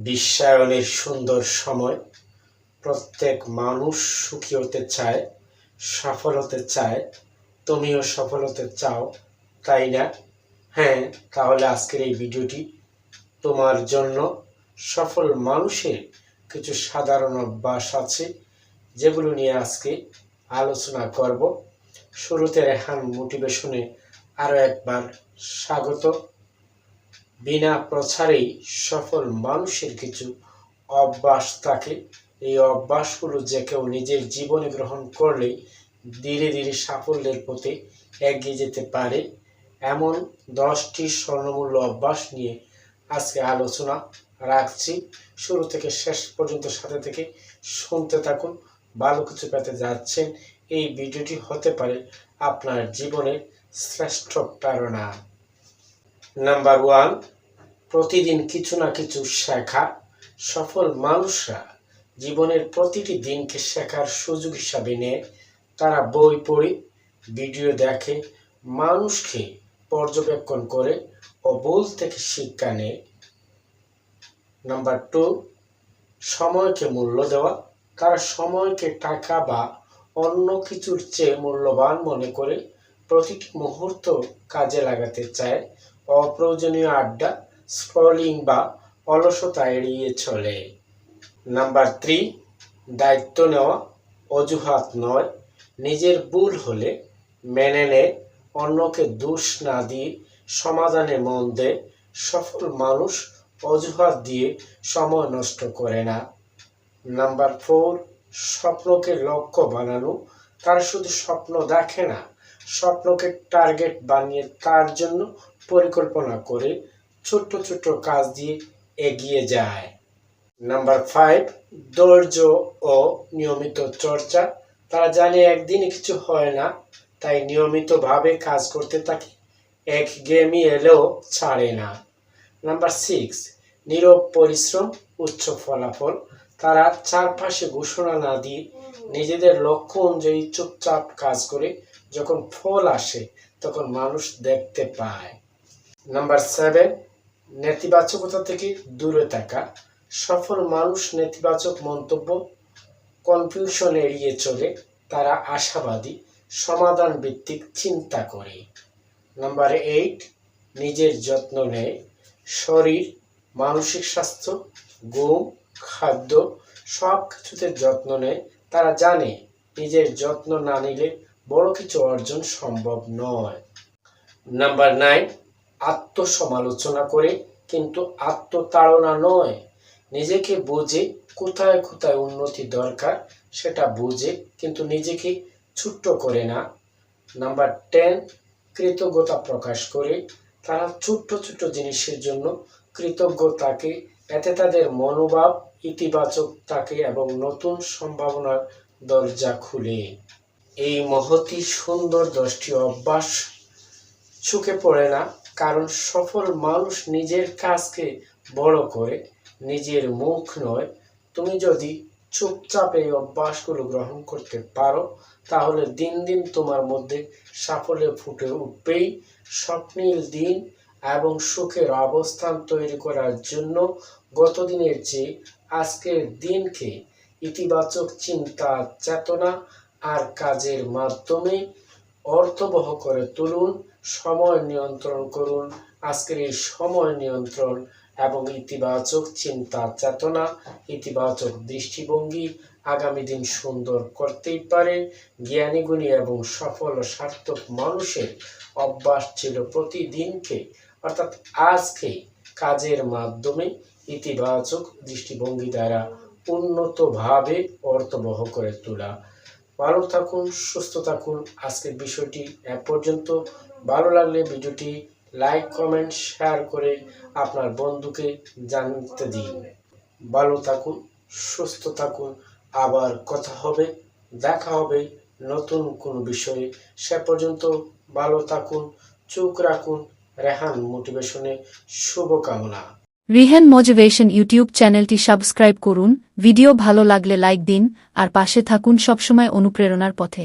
বিশ্বায়নের সুন্দর সময়। প্রত্যেক মানুষ সুখী হতে চায়, সফল হতে চায়। তুমিও সফল হতে চাও, তাই না? হ্যাঁ, তাহলে আজকের এই ভিডিওটি তোমার জন্য। সফল মানুষের কিছু সাধারণ অভ্যাস আছে, যেগুলো নিয়ে আজকে আলোচনা করব। শুরুতে রেহান মোটিভেশনে আরও একবার স্বাগত। বিনা প্রচারেই সফল মানুষের কিছু অভ্যাস থাকে। এই অভ্যাসগুলো যে কেউ নিজের জীবনে গ্রহণ করলেই ধীরে ধীরে সাফল্যের পথে এগিয়ে যেতে পারে। এমন 10টি স্বর্ণমূল্য অভ্যাস নিয়ে আজকে আলোচনা রাখছি। শুরু থেকে শেষ পর্যন্ত সাথে থেকে শুনতে থাকুন। ভালো কিছু পেতে যাচ্ছেন, এই ভিডিওটি হতে পারে আপনার জীবনের শ্রেষ্ঠ প্রেরণা। নাম্বার 1, প্রতিদিন কিছু না কিছু শেখা। সফল মানুষরা জীবনের প্রতিটি দিনকে শেখার সুযোগ হিসাবে নেয়। তারা বই পড়ে, ভিডিও দেখে, মানুষকে পর্যবেক্ষণ করে ও ভুল থেকে শিক্ষা নেয়। নাম্বার 2, সময়কে মূল্য দেওয়া। তারা সময়কে টাকা বা অন্য কিছুর চেয়ে মূল্যবান মনে করে প্রতিটি মুহূর্ত কাজে লাগাতে চায়। অপ্রয়োজনীয় আড্ডা, স্ক্রলিং বা অলসতা এড়িয়ে চলে। নাম্বার 3, দায়িত্ব নেওয়া, অজুহাত নয়। নিজের ভুল হলে মেনে নেয়, অন্যকে দোষ না দিয়ে সমাধানে মন দেয়। সফল মানুষ অজুহাত দিয়ে সময় নষ্ট করে না। নাম্বার 4, স্বপ্নকে লক্ষ্য বানানো। তারা শুধু স্বপ্ন দেখে না, স্বপ্নকে টার্গেট বানিয়ে তার জন্য পরিকল্পনা করে ছোট্ট ছোট্ট কাজ দিয়ে এগিয়ে যায়। নাম্বার 5, ধৈর্য ও নিয়মিত চর্চা। তারা জানে একদিনে কিছু হয় না, তাই নিয়মিতভাবে কাজ করতে থাকে। একঘেয়েমি এলেও ছাড়ে না। নাম্বার 6, নীরব পরিশ্রম, উচ্চ ফলাফল। তারা চারপাশে ঘোষণা না দিয়ে নিজেদের লক্ষ্য অনুযায়ী চুপচাপ কাজ করে যখন ফল আসে তখন মানুষ দেখতে পায়। নাম্বার 7, নেতিবাচকতা থেকে দূরে থাকা। সফল মানুষ নেতিবাচক মন্তব্য, কনফিউশন এড়িয়ে চলে। তারা আশাবাদী, সমাধান ভিত্তিক চিন্তা করে। নাম্বার 8, নিজের যত্ন নেয়। শরীর, মানসিক স্বাস্থ্য, ঘুম, খাদ্য সব কিছুতে যত্ন নেয়। তারা জানে নিজের যত্ন না নিলে বড় কিছু অর্জন সম্ভব নয়। নাম্বার 9, আত্মসমালোচনা করে কিন্তু আত্মতাড়না নয়। নিজেকে বোঝে, কোথায় কোথায় উন্নতি দরকার সেটা বোঝে, কিন্তু নিজেকে ছোট্ট করে না। নাম্বার 10, কৃতজ্ঞতা প্রকাশ করে। তারা ছোট্ট ছোট্ট জিনিসের জন্য কৃতজ্ঞ থাকে, এতে তাদের মনোভাব ইতিবাচক থাকে এবং নতুন সম্ভাবনার দরজা খুলে। এই মহতি সুন্দর 10টি অভ্যাস চোখে পড়ে না, কারণ সফল মানুষ নিজের কাজকে বড় করে, নিজের মুখ নয়। তুমি যদি চুপচাপ এই অভ্যাসগুলো গ্রহণ করতে পারো, তাহলে দিন দিন তোমার মধ্যে সাফল্য ফুটে উঠবেই। স্বপ্নের দিন এবং সুখের অবস্থান তৈরি করার জন্য গতদিনের চেয়ে আজকের দিনকে ইতিবাচক চিন্তা, চেতনা আর কাজের মাধ্যমে অর্থবহ করে তুলুন। সময় নিয়ন্ত্রণ করুন। আজকের এই সময় নিয়ন্ত্রণ এবং ইতিবাচক চিন্তা, চেতনা, ইতিবাচক দৃষ্টিভঙ্গি আগামী দিন সুন্দর করতেই পারে। জ্ঞানী, গুণী এবং সফল ও সার্থক মানুষের অভ্যাস ছিল প্রতিদিনকে অর্থাৎ আজকে কাজের মাধ্যমে ইতিবাচক দৃষ্টিভঙ্গি দ্বারা উন্নতভাবে অর্থবহ করে তোলা। ভালো থাকুন, সুস্থ থাকুন। আজকের বিষয়টি এ পর্যন্ত। ভালো লাগলে ভিডিওটি লাইক, কমেন্ট, শেয়ার করে আপনার বন্ধুকে জানতে দিন। ভালো থাকুন, সুস্থ থাকুন। আবার কথা হবে, দেখা হবে নতুন কোনো বিষয়ে। সে পর্যন্ত ভালো থাকুন, চোখ রাখুন রেহান মোটিভেশনে। শুভকামনা। রিহান মোটিভেশন ইউটিউব চ্যানেলটি সাবস্ক্রাইব করুন, ভিডিও ভালো লাগলে লাইক দিন আর পাশে থাকুন সবসময় অনুপ্রেরণার পথে।